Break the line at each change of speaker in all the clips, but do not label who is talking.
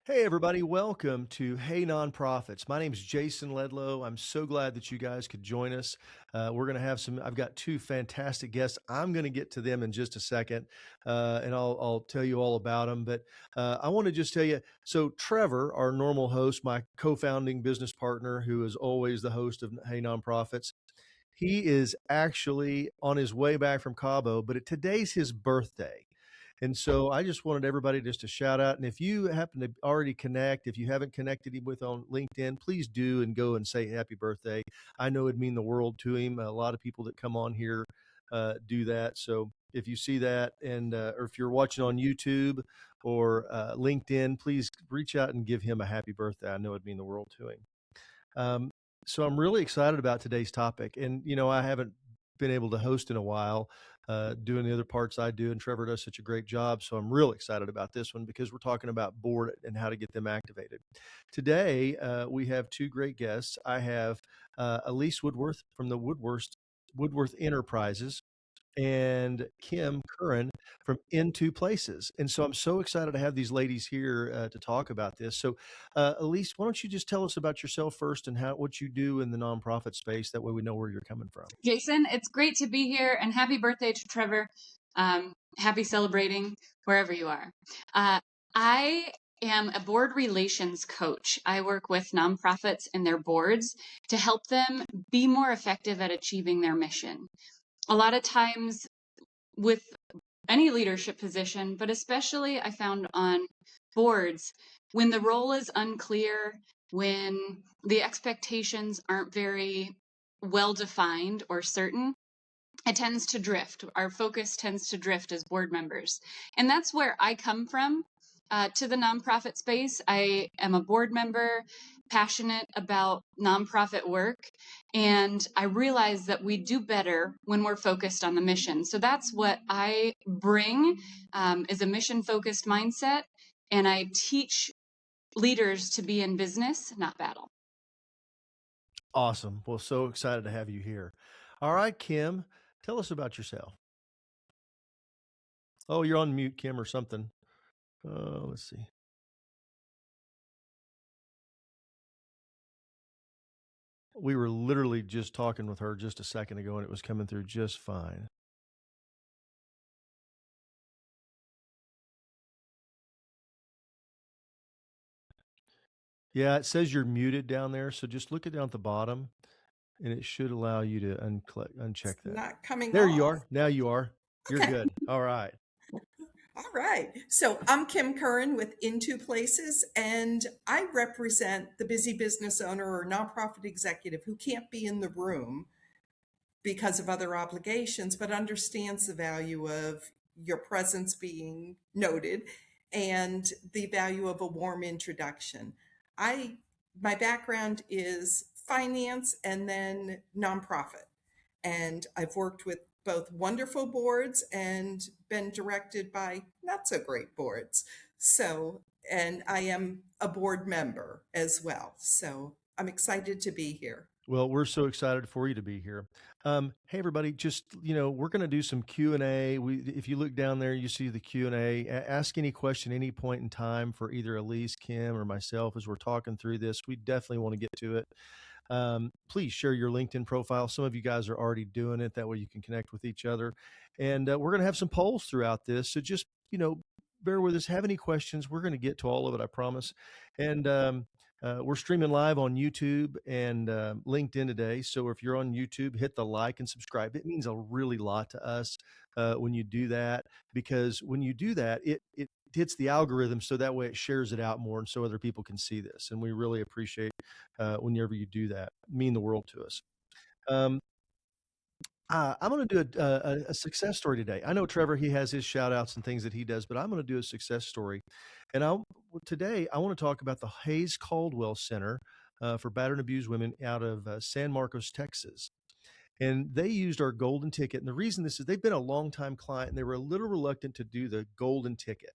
Hey, everybody, welcome to Hey Nonprofits. My name is Jason Ledlow. I'm so glad that you guys could join us. We're going to have I've got two fantastic guests. I'm going to get to them in just a second, and I'll tell you all about them. But I want to just tell you so, Trevor, our normal host, my co founding business partner, who is always the host of Hey Nonprofits, he is actually on his way back from Cabo, but today's his birthday. And so I just wanted everybody just to shout out. And if you happen to already connect, if you haven't connected him with on LinkedIn, please do and go and say happy birthday. I know it'd mean the world to him. A lot of people that come on here do that. So if you see that, and or if you're watching on YouTube or LinkedIn, please reach out and give him a happy birthday. I know it'd mean the world to him. Um, so I'm really excited about today's topic. And, I haven't been able to host in a while, doing the other parts I do. And Trevor does such a great job. So I'm real excited about this one because we're talking about board and how to get them activated. Today, we have two great guests. I have Elise Woodworth from the Woodworth Enterprises, and Kim Curran from Into Places. And so I'm so excited to have these ladies here to talk about this. So, Elise, why don't you just tell us about yourself first and what you do in the nonprofit space? That way we know where you're coming from.
Jason, it's great to be here, and happy birthday to Trevor. Happy celebrating wherever you are. I am a board relations coach. I work with nonprofits and their boards to help them be more effective at achieving their mission. A lot of times with any leadership position, but especially I found on boards, when the role is unclear, when the expectations aren't very well defined or certain, it tends to drift. Our focus tends to drift as board members. And that's where I come from to the nonprofit space. I am a board member, passionate about nonprofit work, and I realize that we do better when we're focused on the mission. So that's what I bring, is a mission-focused mindset, and I teach leaders to be in business, not battle.
Awesome. Well, so excited to have you here. All right, Kim, tell us about yourself. Oh, you're on mute, Kim, or something. Let's see. We were literally just talking with her just a second ago, and it was coming through just fine. Yeah, it says you're muted down there, so just look it down at the bottom, and it should allow you to uncheck that.
Not coming
There
off.
you are. Now you are. You're
Okay.
good. All right.
All right. So I'm Kim Curran with Into Places, and I represent the busy business owner or nonprofit executive who can't be in the room because of other obligations, but understands the value of your presence being noted and the value of a warm introduction. My background is finance and then nonprofit. And I've worked with both wonderful boards and been directed by not so great boards. So, and I am a board member as well. So I'm excited to be here.
Well, we're so excited for you to be here. Hey, everybody! Just we're going to do some Q&A. If you look down there, you see the Q&A. Ask any question any point in time for either Elise, Kim, or myself as we're talking through this. We definitely want to get to it. Please share your LinkedIn profile. Some of you guys are already doing it. That way you can connect with each other. And we're going to have some polls throughout this. So just bear with us. Have any questions? We're going to get to all of it, I promise. And we're streaming live on YouTube and LinkedIn today. So if you're on YouTube, hit the like and subscribe. It means a really lot to us when you do that, because when you do that, it hits the algorithm, so that way it shares it out more and so other people can see this. And we really appreciate whenever you do that. It means the world to us. I'm going to do a success story today. I know Trevor, he has his shout outs and things that he does, but I'm going to do a success story. And today I want to talk about the Hayes Caldwell Center for Battered and Abused Women out of San Marcos, Texas. And they used our golden ticket. And the reason this is, they've been a longtime client and they were a little reluctant to do the golden ticket.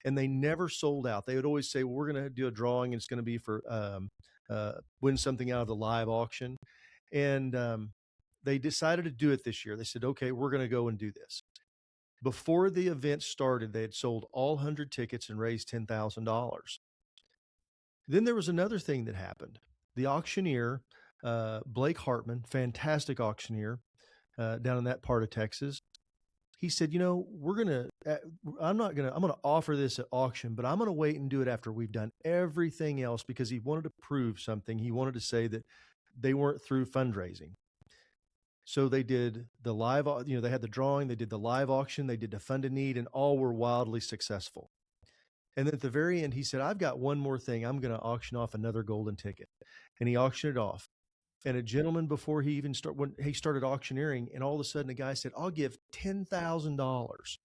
And they never sold out. They would always say, well, we're going to do a drawing and it's going to be for win something out of the live auction. And they decided to do it this year. They said, okay, we're going to go and do this. Before the event started, they had sold all 100 tickets and raised $10,000. Then there was another thing that happened. The auctioneer, Blake Hartman, fantastic auctioneer down in that part of Texas, he said, I'm going to offer this at auction, but I'm going to wait and do it after we've done everything else, because he wanted to prove something. He wanted to say that they weren't through fundraising. So they did the live, they had the drawing, they did the live auction, they did the fund a need, and all were wildly successful. And then at the very end, he said, I've got one more thing. I'm going to auction off another golden ticket. And he auctioned it off. And a gentleman, before he even when he started auctioneering, and all of a sudden a guy said, I'll give $10,000.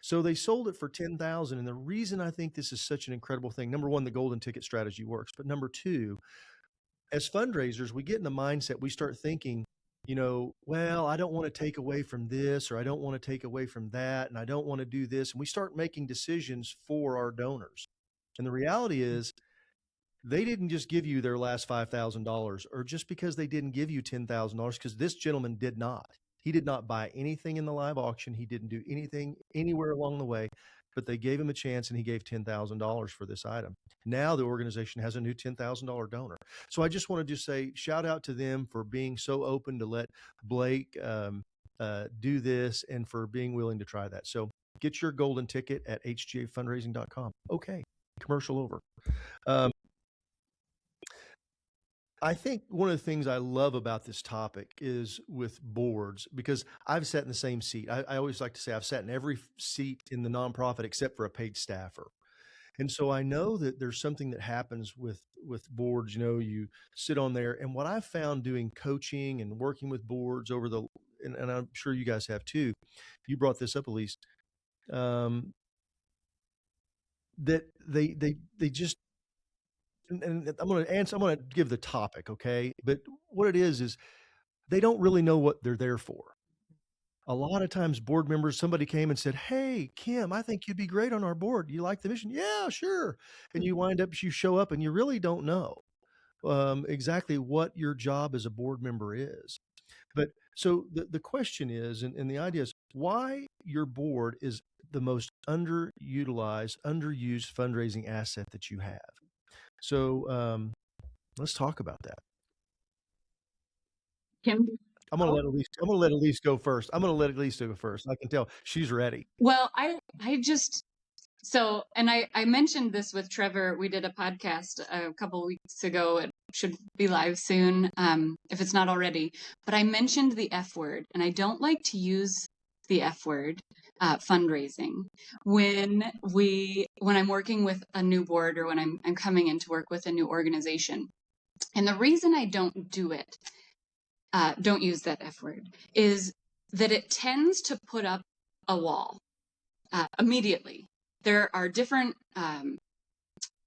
So they sold it for $10,000. And the reason I think this is such an incredible thing, number one, the golden ticket strategy works. But number two, as fundraisers, we get in the mindset, we start thinking, well, I don't want to take away from this, or I don't want to take away from that, and I don't want to do this. And we start making decisions for our donors. And the reality is, they didn't just give you their last $5,000, or just because they didn't give you $10,000, because this gentleman did not. He did not buy anything in the live auction. He didn't do anything anywhere along the way, but they gave him a chance, and he gave $10,000 for this item. Now the organization has a new $10,000 donor. So I just want to say shout out to them for being so open to let Blake do this, and for being willing to try that. So get your golden ticket at hgafundraising.com. Okay, commercial over. I think one of the things I love about this topic is with boards, because I've sat in the same seat. I always like to say I've sat in every seat in the nonprofit except for a paid staffer. And so I know that there's something that happens with boards. You sit on there, and what I've found doing coaching and working with boards and I'm sure you guys have too. You brought this up, Elise, that they just, and I'm going to give the topic. Okay. But what it is they don't really know what they're there for. A lot of times board members, somebody came and said, hey, Kim, I think you'd be great on our board. You like the mission? Yeah, sure. And you show up and you really don't know exactly what your job as a board member is. But so the question is, and the idea is, why your board is the most underutilized, underused fundraising asset that you have. So let's talk about that.
Kim?
I'm going to let Elise go first. I can tell she's ready.
Well, I mentioned this with Trevor. We did a podcast a couple weeks ago. It should be live soon, if it's not already. But I mentioned the F word, and I don't like to use the F word, fundraising, when I'm working with a new board, or when I'm coming in to work with a new organization. And the reason I don't do it, don't use that F word, is that it tends to put up a wall immediately. There are different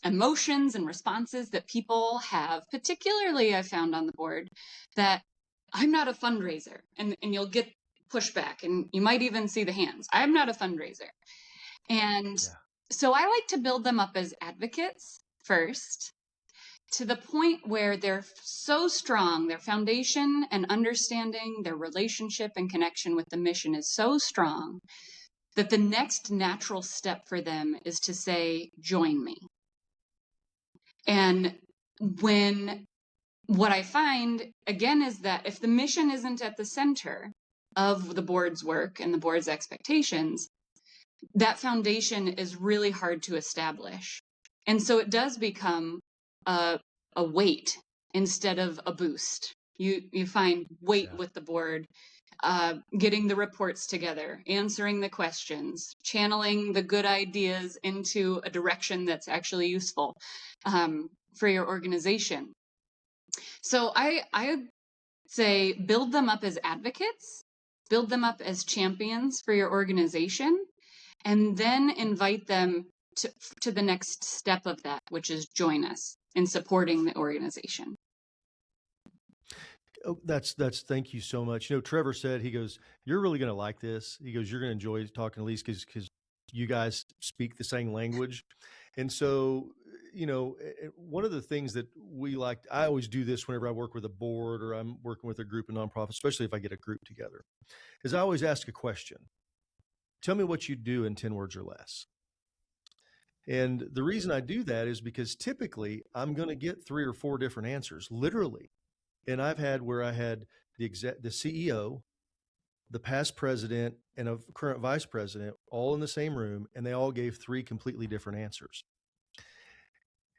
emotions and responses that people have, particularly I found on the board, that I'm not a fundraiser, and you'll get pushback, and you might even see the hands. I'm not a fundraiser. And so I like to build them up as advocates first, to the point where they're so strong, their foundation and understanding, their relationship and connection with the mission is so strong, that the next natural step for them is to say, join me. And what I find, again, is that if the mission isn't at the center of the board's work and the board's expectations, that foundation is really hard to establish. And so it does become a weight instead of a boost. You find weight with the board, getting the reports together, answering the questions, channeling the good ideas into a direction that's actually useful for your organization. So I say build them up as advocates, build them up as champions for your organization, and then invite them to the next step of that, which is join us in supporting the organization.
Oh, that's thank you so much. Trevor said, he goes, you're really going to like this. He goes, you're going to enjoy talking to Elise because you guys speak the same language. And so, one of the things that I always do this whenever I work with a board or I'm working with a group of nonprofits, especially if I get a group together, is I always ask a question. Tell me what you do in 10 words or less. And the reason I do that is because typically I'm going to get 3 or 4 different answers, literally. And I've had where I had the CEO, the past president, and a current vice president all in the same room, and they all gave 3 completely different answers.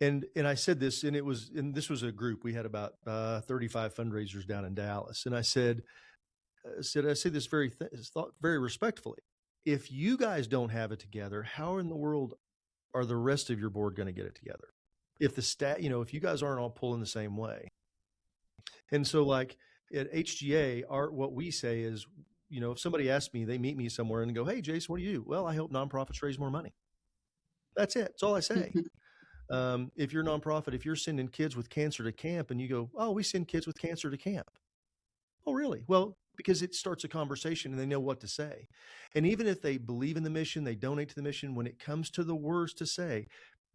And I said this, and this was a group. We had about 35 fundraisers down in Dallas, and I said this very respectfully. If you guys don't have it together, how in the world are the rest of your board going to get it together? If the if you guys aren't all pulling the same way. And so, like at HGA, what we say is, if somebody asks me, they meet me somewhere and go, "Hey, Jason, what do you do?" "Well, I help nonprofits raise more money." That's it. That's all I say. If you're a nonprofit, if you're sending kids with cancer to camp and you go, "Oh, we send kids with cancer to camp." "Oh, really?" "Well, because it starts a conversation and they know what to say." And even if they believe in the mission, they donate to the mission, when it comes to the words to say.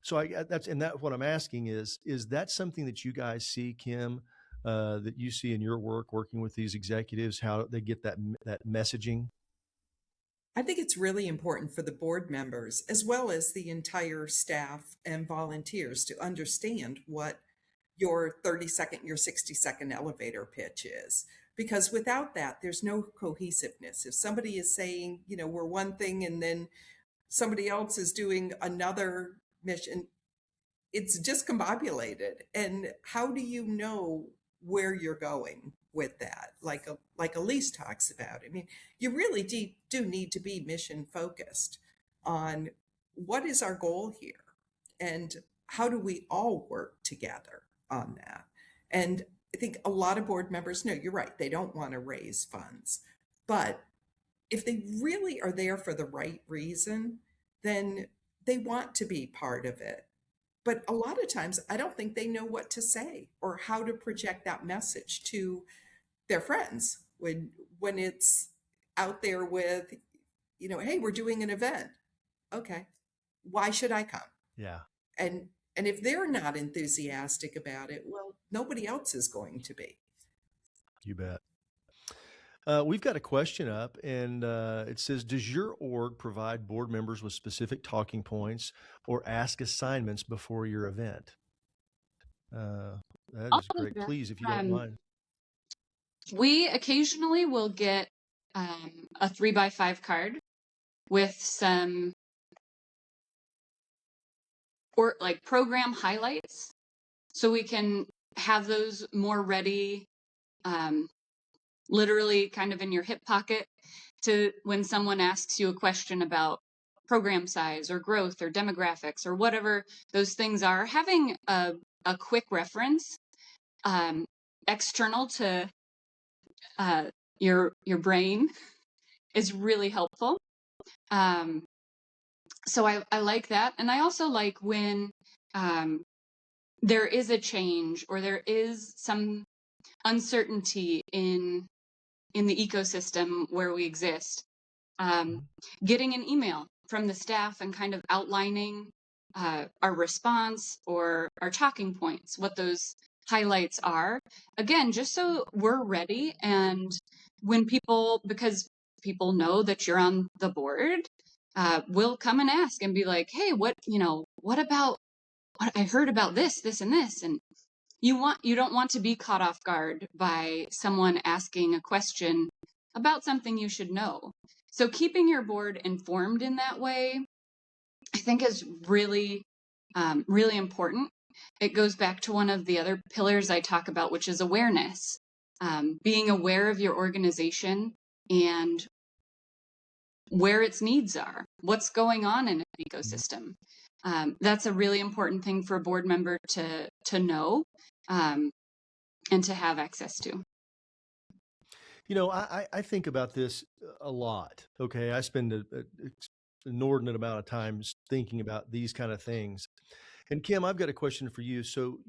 So that's what I'm asking is that something that you guys see, Kim, that you see in your work, working with these executives, how they get that messaging?
I think it's really important for the board members, as well as the entire staff and volunteers, to understand what your 30-second, your 60-second elevator pitch is. Because without that, there's no cohesiveness. If somebody is saying, we're one thing, and then somebody else is doing another mission, it's discombobulated. And how do you know where you're going with that? Like Elise talks about. I mean, you really do need to be mission focused on what is our goal here, and how do we all work together on that. And I think a lot of board members know, you're right, they don't want to raise funds, but if they really are there for the right reason, then they want to be part of it. But a lot of times, I don't think they know what to say or how to project that message to their friends when it's out there with, "Hey, we're doing an event." "Okay, why should I come?"
Yeah.
And if they're not enthusiastic about it, well, nobody else is going to be.
You bet. We've got a question up, and it says, "Does your org provide board members with specific talking points or ask assignments before your event?" That is great. Please, if you don't mind.
We occasionally will get a 3x5 card with some program highlights, so we can have those more ready, literally kind of in your hip pocket, to when someone asks you a question about program size or growth or demographics or whatever those things are. Having a quick reference external to your brain is really helpful. So I like that. And I also like when there is a change or there is some uncertainty in the ecosystem where we exist. Getting an email from the staff and kind of outlining our response or our talking points, what those highlights are. Again, just so we're ready, and when because people know that you're on the board, will come and ask and be like, "Hey, what about what I heard about this, and this?" And you don't want to be caught off guard by someone asking a question about something you should know. So keeping your board informed in that way, I think, is really, really important. It goes back to one of the other pillars I talk about, which is awareness. Being aware of your organization and where its needs are, what's going on in an ecosystem. That's a really important thing for a board member to know and to have access to.
I think about this a lot. Okay. I spend an inordinate amount of time thinking about these kind of things. And Kim, I've got a question for you. So,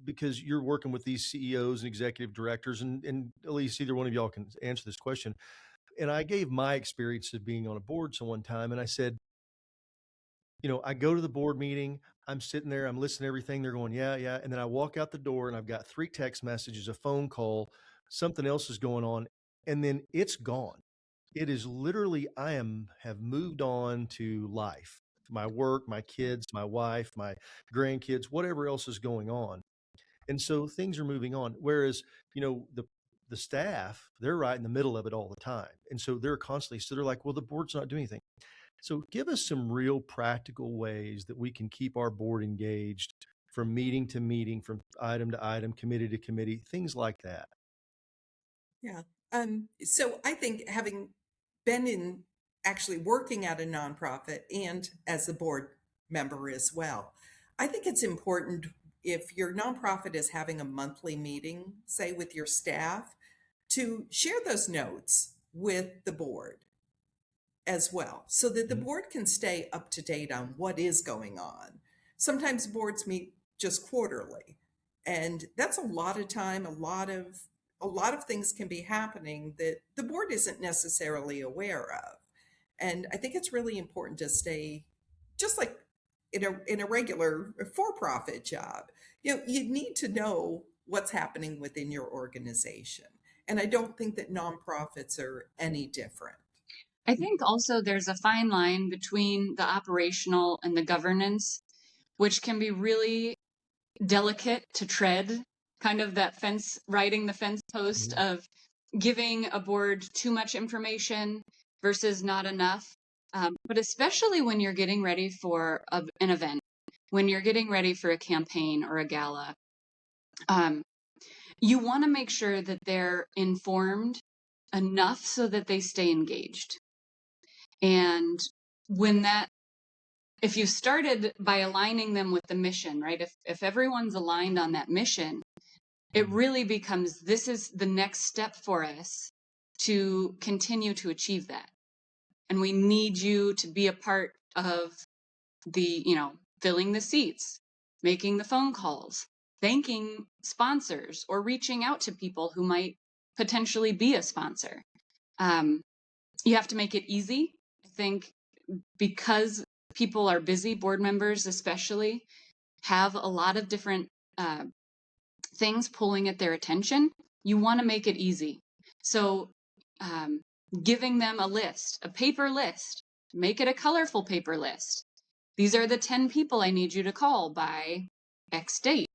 because you're working with these CEOs and executive directors, and at least either one of y'all can answer this question. And I gave my experience of being on a board one time, and I said, I go to the board meeting, I'm sitting there, I'm listening to everything. They're going, yeah, yeah. And then I walk out the door and I've got 3 text messages, a phone call, something else is going on. And then it's gone. It is literally, have moved on to life. my work, my kids, my wife, my grandkids, whatever else is going on. And so things are moving on. Whereas, the staff, they're right in the middle of it all the time. And so they're constantly, so they're like, well, the board's not doing anything. So give us some real practical ways that we can keep our board engaged from meeting to meeting, from item to item, committee to committee, things like that.
Yeah. So I think having been in actually working at a nonprofit and as a board member as well, I think it's important if your nonprofit is having a monthly meeting, say with your staff, to share those notes with the board as well, so that the board can stay up to date on what is going on. Sometimes boards meet just quarterly, and that's a lot of time, a lot of things can be happening that the board isn't necessarily aware of. And I think it's really important to stay just like in a regular for-profit job. You need to know what's happening within your organization. And I don't think that nonprofits are any different.
I think also there's a fine line between the operational and the governance, which can be really delicate to tread, kind of that fence, riding the fence post of giving a board too much information versus not enough. But especially when you're getting ready for an event, when you're getting ready for a campaign or a gala, you want to make sure that they're informed enough so that they stay engaged. And if you started by aligning them with the mission, right? If everyone's aligned on that mission, it really becomes, this is the next step for us to continue to achieve that. And we need you to be a part of the, filling the seats, making the phone calls, thanking sponsors, or reaching out to people who might potentially be a sponsor. You have to make it easy. I think because people are busy, board members especially, have a lot of different things pulling at their attention. You want to make it easy. So giving them a list, a paper list, make it a colorful paper list. These are the 10 people I need you to call by X date.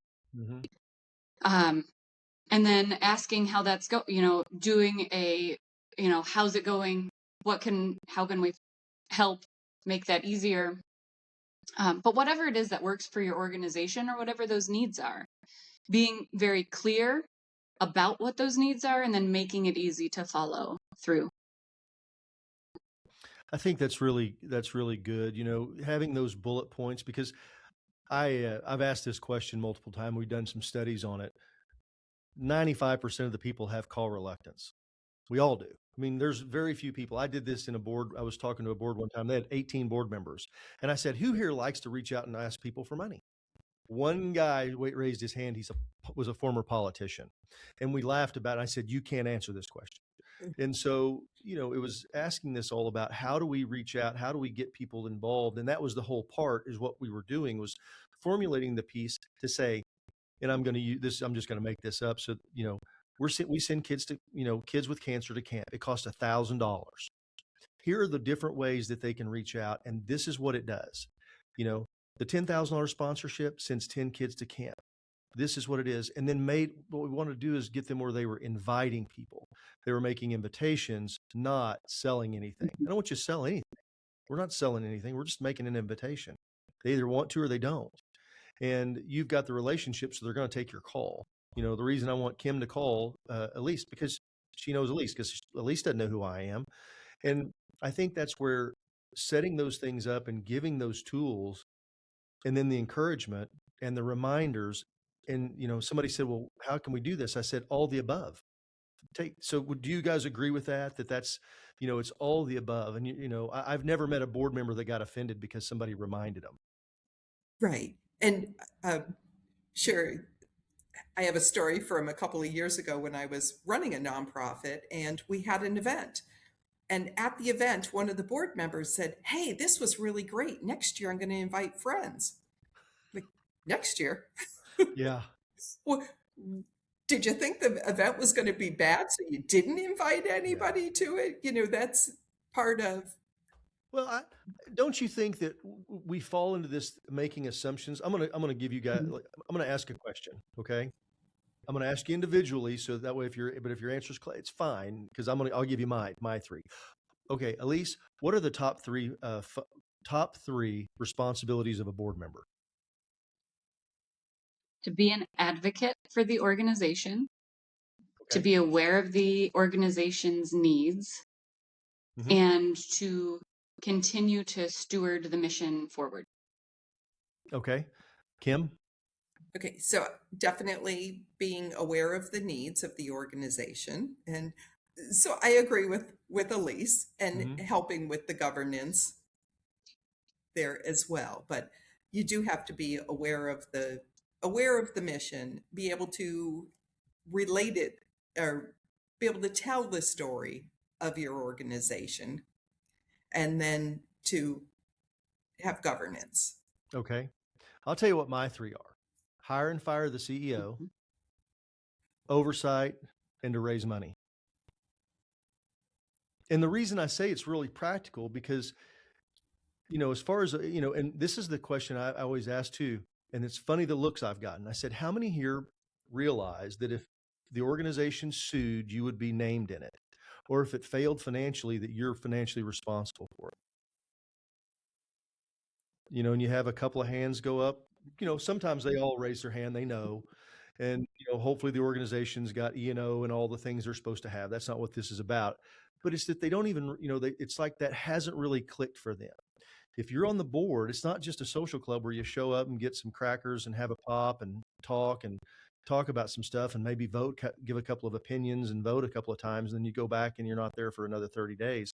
And then asking how that's doing a, how's it going? How can we help make that easier? But whatever it is that works for your organization or whatever those needs are, being very clear about what those needs are and then making it easy to follow through.
I think that's really good. Having those bullet points, because I've asked this question multiple times. We've done some studies on it. 95% of the people have call reluctance. We all do. I mean, there's very few people. I did this in a board. I was talking to a board one time. They had 18 board members. And I said, who here likes to reach out and ask people for money? One guy raised his hand. He was a former politician. And we laughed about it. I said, you can't answer this question. And so, it was asking this all about how do we reach out? How do we get people involved? And that was the whole part, is what we were doing was formulating the piece to say, and I'm going to use this, I'm just going to make this up. So, we send kids to, kids with cancer to camp. It costs $1,000. Here are the different ways that they can reach out. And this is what it does. The $10,000 sponsorship sends 10 kids to camp. This is what it is. And then what we wanted to do is get them where they were inviting people. They were making invitations, not selling anything. I don't want you to sell anything. We're not selling anything. We're just making an invitation. They either want to or they don't. And you've got the relationship, so they're going to take your call. The reason I want Kim to call Elise, because she knows Elise, because Elise doesn't know who I am. And I think that's where setting those things up and giving those tools, and then the encouragement and the reminders. And, somebody said, well, how can we do this? I said, all the above. So do you guys agree with that? That's, it's all the above. And, I've never met a board member that got offended because somebody reminded them.
Right. And sure, I have a story from a couple of years ago when I was running a nonprofit and we had an event. And at the event, one of the board members said, hey, this was really great. Next year, I'm going to invite friends. Like, next year?
Yeah.
Well, did you think the event was going to be bad, so you didn't invite anybody to it? That's part of
Well, don't you think that we fall into this making assumptions? I'm gonna give you guys. I'm gonna ask a question. Okay. I'm gonna ask you individually, so that way, if your answer's clear, it's fine because I'll give you my three. Okay, Elise, what are the top three responsibilities of a board member?
To be an advocate for the organization, to
Okay.
be aware of the organization's needs,
Mm-hmm.
and to continue to steward the mission forward.
Okay. Kim?
Okay, so definitely being aware of the needs of the organization. And so I agree with Elise and helping with the governance there as well. But you do have to be aware of the mission, be able to relate it or be able to tell the story of your organization, and then to have governance.
Okay. I'll tell you what my three are: hire and fire the CEO, oversight, and to raise money. And the reason I say it's really practical because, as far as, and this is the question I always ask too. And it's funny the looks I've gotten. I said, how many here realize that if the organization sued, you would be named in it? Or if it failed financially, that you're financially responsible for it? And you have a couple of hands go up. Sometimes they all raise their hand, they know. And, hopefully the organization's got E&O and all the things they're supposed to have. That's not what this is about. But it's that they don't even, it's like that hasn't really clicked for them. If you're on the board, it's not just a social club where you show up and get some crackers and have a pop and talk about some stuff and maybe vote, give a couple of opinions and vote a couple of times. And then you go back and you're not there for another 30 days.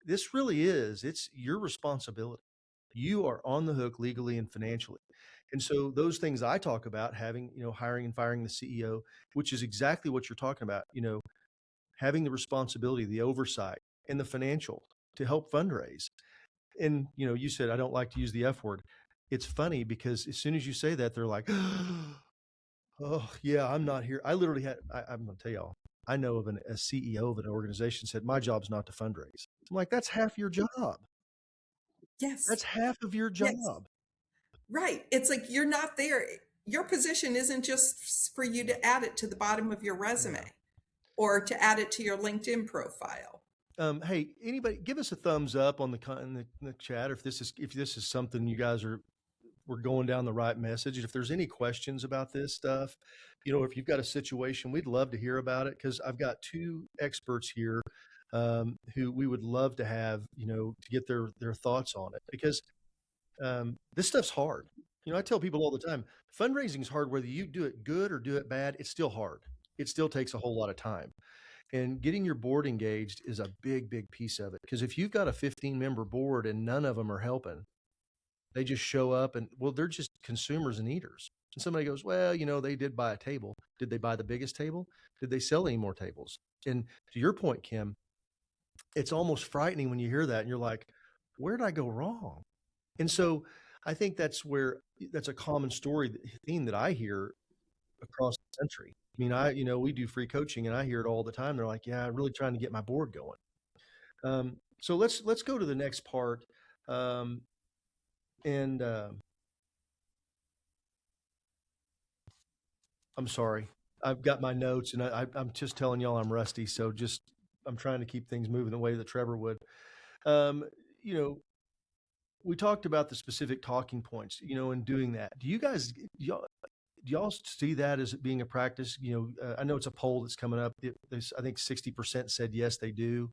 This really it's your responsibility. You are on the hook legally and financially. And so those things I talk about, having, hiring and firing the CEO, which is exactly what you're talking about, having the responsibility, the oversight, and the financial to help fundraise. And, you said, I don't like to use the F word. It's funny because as soon as you say that, they're like, oh, yeah, I'm not here. I literally I'm going to tell y'all, I know of a CEO of an organization said, my job's not to fundraise. I'm like, that's half your job.
Yes.
That's half of your job.
Yes. Right. It's like you're not there. Your position isn't just for you to add it to the bottom of your resume or to add it to your LinkedIn profile.
Hey, anybody, give us a thumbs up on in the chat if this is something you guys we're going down the right message. If there's any questions about this stuff, if you've got a situation, we'd love to hear about it because I've got two experts here who we would love to have, to get their thoughts on it because this stuff's hard. I tell people all the time, fundraising is hard, whether you do it good or do it bad, it's still hard. It still takes a whole lot of time. And getting your board engaged is a big, big piece of it. Because if you've got a 15-member board and none of them are helping, they just show up and, well, they're just consumers and eaters. And somebody goes, well, they did buy a table. Did they buy the biggest table? Did they sell any more tables? And to your point, Kim, it's almost frightening when you hear that and you're like, where did I go wrong? And so I think that's a common theme that I hear across the country. I mean, we do free coaching and I hear it all the time. They're like, yeah, I'm really trying to get my board going. So let's go to the next part. I'm sorry. I've got my notes and I'm just telling y'all I'm rusty. So I'm trying to keep things moving the way that Trevor would. We talked about the specific talking points, and doing that. Do y'all see that as being a practice? I know it's a poll that's coming up. I think 60% said yes, they do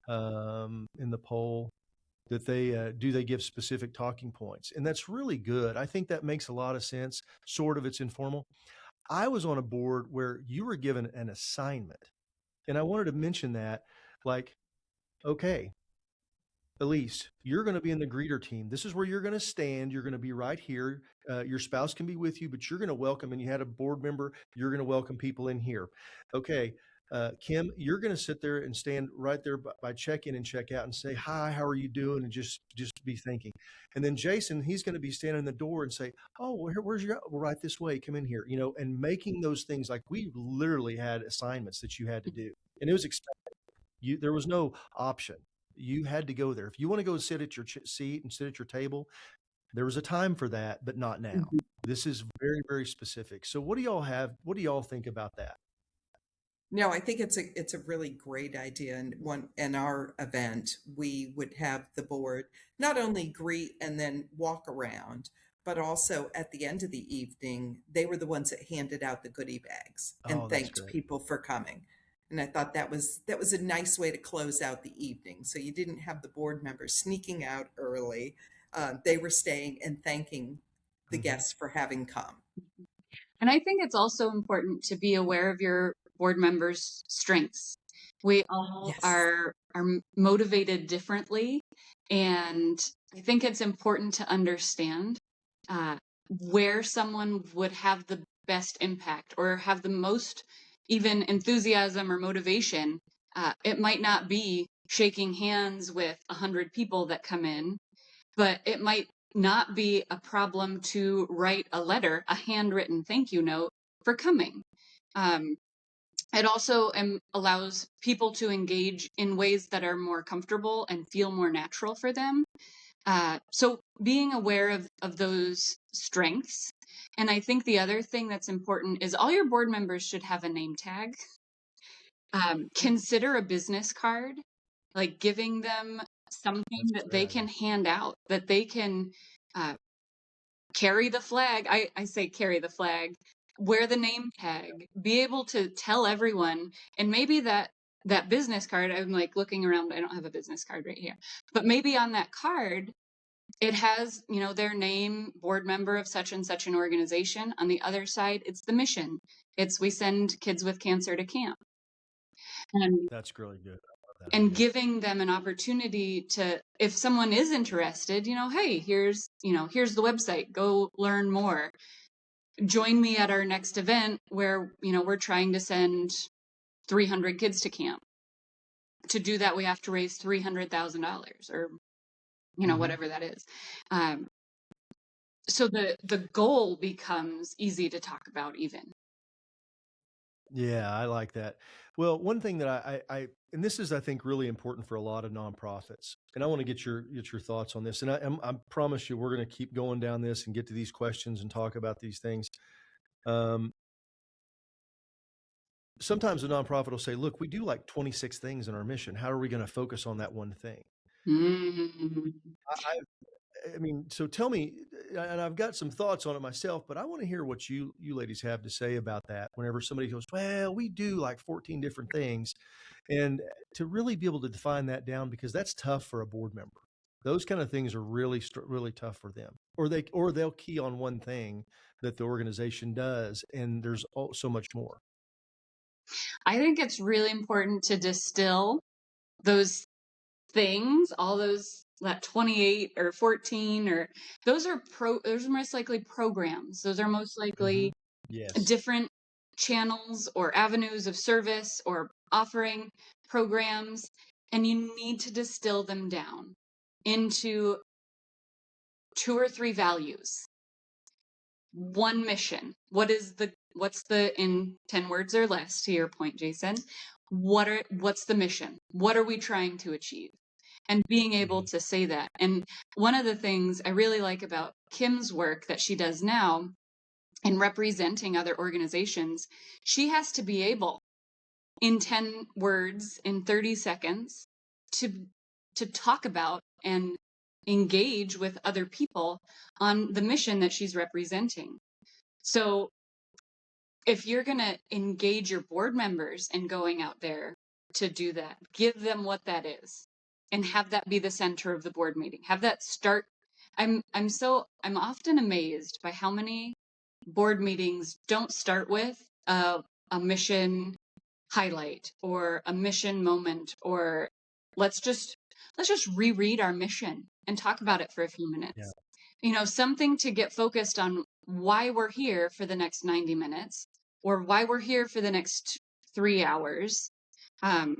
in the poll. That they give specific talking points, and that's really good. I think that makes a lot of sense. Sort of, it's informal. I was on a board where you were given an assignment, and I wanted to mention that, like, okay, Elise, you're going to be in the greeter team. This is where you're going to stand. You're going to be right here. Your spouse can be with you, but you're going to welcome, and you had a board member, you're going to welcome people in here. Okay. Kim, you're going to sit there and stand right there by check-in and check-out and say, hi, how are you doing? And just be thinking. And then Jason, he's going to be standing in the door and say, oh, where's your, well, right this way, come in here, and making those things, like we literally had assignments that you had to do, and it was expected. There was no option. You had to go there. If you want to go sit at your seat and sit at your table, there was a time for that, but not now.
Mhm.
This is very, very specific. So what do y'all have? What do y'all think about that?
No, I think it's a really great idea. And one in our event, we would have the board not only greet and then walk around, but also at the end of the evening, they were the ones that handed out the goodie bags
Oh,
and
that's
thanked
great.
people for coming. And I thought that was a nice way to close out the evening. So you didn't have the board members sneaking out early. They were staying and thanking the
Mhm.
guests for having come.
And I think it's also important to be aware of your board members' strengths. We all
Yes.
are motivated differently, and I think it's important to understand uh, where someone would have the best impact or have the most even enthusiasm or motivation. It might not be shaking hands with 100 people that come in, but it might not be a problem to write a letter, a handwritten thank you note for coming. Um, it also allows people to engage in ways that are more comfortable and feel more natural for them. So being aware of those strengths. And I think the other thing that's important is all your board members should have a name tag. Consider a business card, like giving them something
That's a
that
great
they
idea.
can hand out, that they can uh, carry the flag. I say carry the flag, wear the name tag, be able to tell everyone. And maybe that business card, I'm like looking around, I don't have a business card right here, but maybe on that card, it has, their name, board member of such and such an organization. On the other side, it's the mission. It's we send kids with cancer to camp. And
That's really good. I love that
and
idea.
giving them an opportunity to, if someone is interested, hey, here's the website, go learn more, join me at our next event where we're trying to send 300 kids to camp. To do that, we have to raise $300,000 or
Mhm.
whatever that is. um, so the goal becomes easy to talk about even.
Yeah, I like that. Well, one thing that and this is, I think, really important for a lot of nonprofits, and I want to get your thoughts on this. And I promise you, we're going to keep going down this and get to these questions and talk about these things. Um, Sometimes a nonprofit will say, "Look, we do like 26 things in our mission. How are we going to focus on that one thing?"
Mm.
I, I mean, so tell me, and I've got some thoughts on it myself, but I want to hear what you ladies have to say about that. Whenever somebody goes, "Well, we do like 14 different things," and to really be able to define that down, because that's tough for a board member. Those kind of things are really tough for them, or they'll key on one thing that the organization does, and there's so much more.
I think it's really important to distill those things, all those, that 28 or 14, or those are most likely programs. Those are most
Hmm.
likely
Yes.
different channels or avenues of service or offering programs, and you need to distill them down into 2 or 3 values. One mission. What's the, in 10 words or less, to your point, Jason, what's the mission? What are we trying to achieve? And being able
Hmm.
to say that. And one of the things I really like about Kim's work that she does now in representing other organizations, she has to be able, in 10 words, in 30 seconds, to talk about and engage with other people on the mission that she's representing. So if you're going to engage your board members in going out there to do that, give them what that is and have that be the center of the board meeting. Have that start. I'm often amazed by how many board meetings don't start with a mission highlight or a mission moment, or let's just reread our mission and talk about it for a few
Yeah.
minutes. Something to get focused on why we're here for the next 90 minutes or why we're here for the next 3 hours. Um,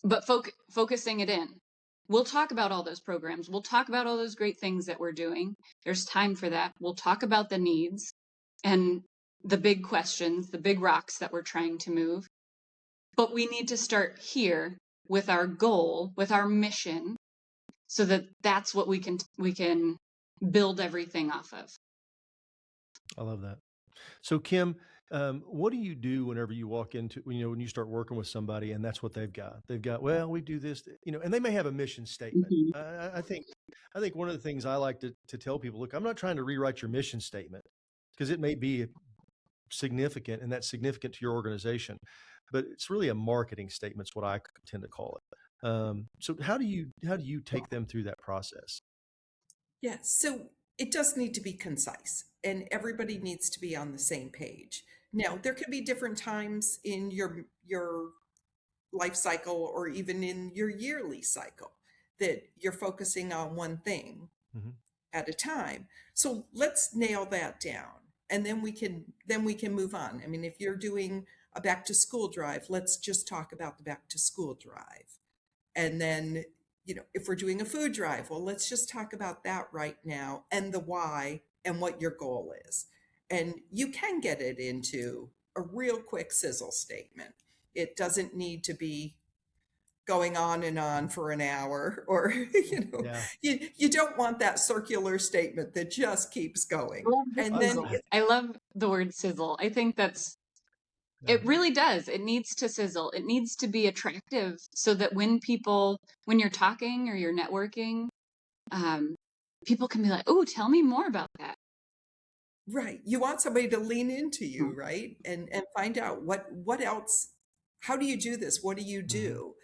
but focusing it in. We'll talk about all those programs. We'll talk about all those great things that we're doing. There's time for that. We'll talk about the needs and the big questions, the big rocks that we're trying to move. But we need to start here with our goal, with our mission, so that that's what we can build everything off of.
I love that. So Kim, what do you do whenever you walk into, when you start working with somebody and that's what they've got? They've got, well, we do this, and they may have a mission statement.
Mm-hmm.
I think one of the things I like to tell people, look, I'm not trying to rewrite your mission statement because it may be significant and that's significant to your organization, but it's really a marketing statement is what I tend to call it. So how do you take them through that process?
Yeah, so it does need to be concise and everybody needs to be on the same page. Now, there can be different times in your life cycle or even in your yearly cycle that you're focusing on one thing
Mm-hmm.
at a time. So let's nail that down and then we can move on. I mean, if you're doing a back to school drive, let's just talk about the back to school drive. And then, if we're doing a food drive, well, let's just talk about that right now and the why and what your goal is. And you can get it into a real quick sizzle statement. It doesn't need to be going on and on for an hour or,
Yeah.
you don't want that circular statement that just keeps going. And then,
I love the word sizzle. I think it really does. It needs to sizzle. It needs to be attractive so that when you're talking or you're networking, people can be like, oh, tell me more about that.
right. You want somebody to lean into you, right? And find out what else, how do you do this? What do you do?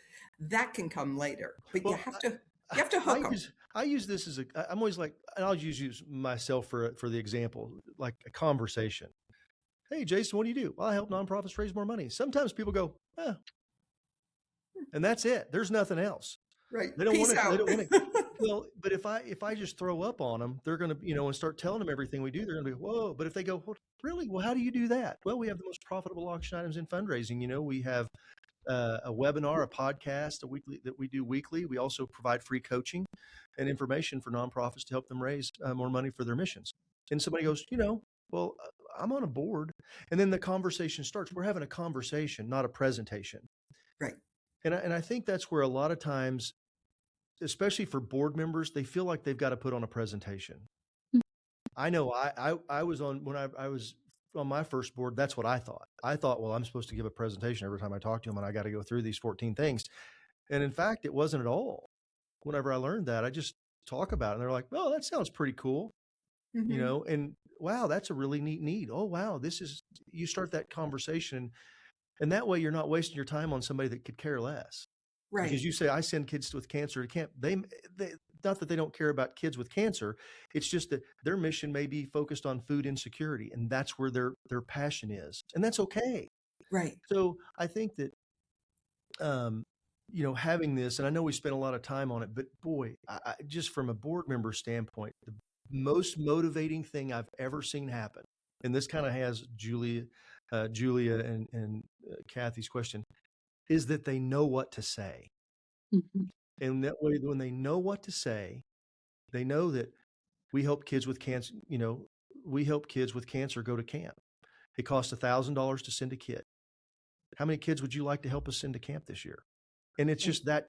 That can come later, but you have to hook them.
I use this as I'm always like, and I'll use myself for the example, like a conversation. Hey, Jason, what do you do? Well, I help nonprofits raise more money. Sometimes people go, and that's it. There's nothing else.
Right.
They don't want
Peace
to.
out.
They don't want to. Well, but if I just throw up on them, they're going to, and start telling them everything we do, they're going to be, whoa. But if they go, well, really? Well, how do you do that? Well, we have the most profitable auction items in fundraising. We have a webinar, a podcast, that we do weekly. We also provide free coaching and information for nonprofits to help them raise more money for their missions. And somebody goes, well, I'm on a board. And then the conversation starts. We're having a conversation, not a presentation.
Right.
And I think that's where a lot of times, especially for board members, they feel like they've got to put on a presentation. I know I was when I was on my first board, that's what I thought. I thought, well, I'm supposed to give a presentation every time I talk to them and I got to go through these 14 things. And in fact, it wasn't at all. Whenever I learned that, I just talk about it and they're like, oh, that sounds pretty cool. And wow, that's a really neat need. Oh, wow. You start that conversation and that way you're not wasting your time on somebody that could care less.
Right.
Because you say, I send kids with cancer to camp. They not that they don't care about kids with cancer. It's just that their mission may be focused on food insecurity. And that's where their passion is. And that's okay.
Right.
So I think that, having this, and I know we spent a lot of time on it, but boy, I just from a board member standpoint, the most motivating thing I've ever seen happen, and this kind of has Julia and Kathy's question, is that they know what to say. And that way, when they know what to say, they know that we help kids with cancer, we help kids with cancer go to camp. It costs $1,000 to send a kid. How many kids would you like to help us send to camp this year? And it's just that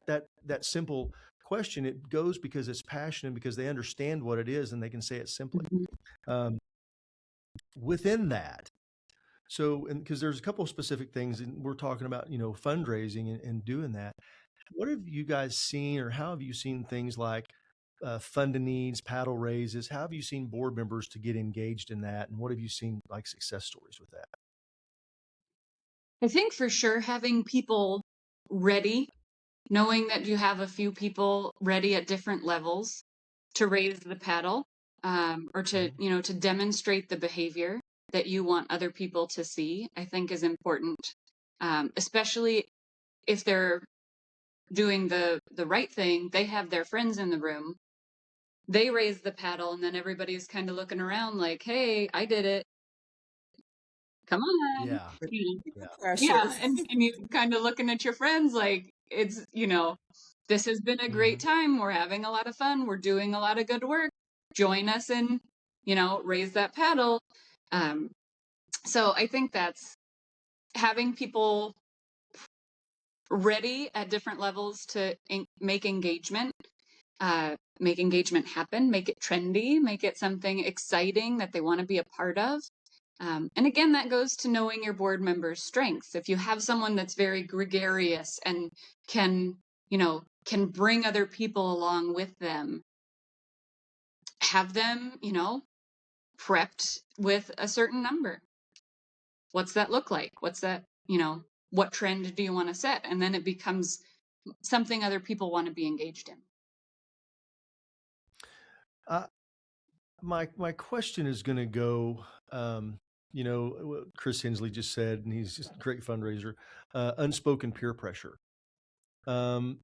simple question. It goes because it's passionate, because they understand what it is and they can say it simply. Within that, so, and because there's a couple of specific things, and we're talking about, fundraising and doing that. What have you guys seen, or how have you seen things like fund a needs, paddle raises? How have you seen board members to get engaged in that? And what have you seen like success stories with that?
I think for sure having people ready, knowing that you have a few people ready at different levels to raise the paddle, or to, to demonstrate the behavior that you want other people to see, I think is important. Especially if they're doing the right thing, they have their friends in the room, they raise the paddle, and then everybody's kind of looking around like, hey, I did it. Come on.
Yeah.
Yeah. And you kind of looking at your friends like, it's, this has been a great time. We're having a lot of fun. We're doing a lot of good work. Join us and, raise that paddle. So I think that's having people ready at different levels to make engagement happen, make it trendy, make it something exciting that they want to be a part of. And again, that goes to knowing your board members' strengths. If you have someone that's very gregarious and can bring other people along with them, have them, prepped with a certain number. What's that look like? What's that, what trend do you want to set? And then it becomes something other people want to be engaged in.
My question is going to go, Chris Hensley just said, and he's just a great fundraiser, unspoken peer pressure. There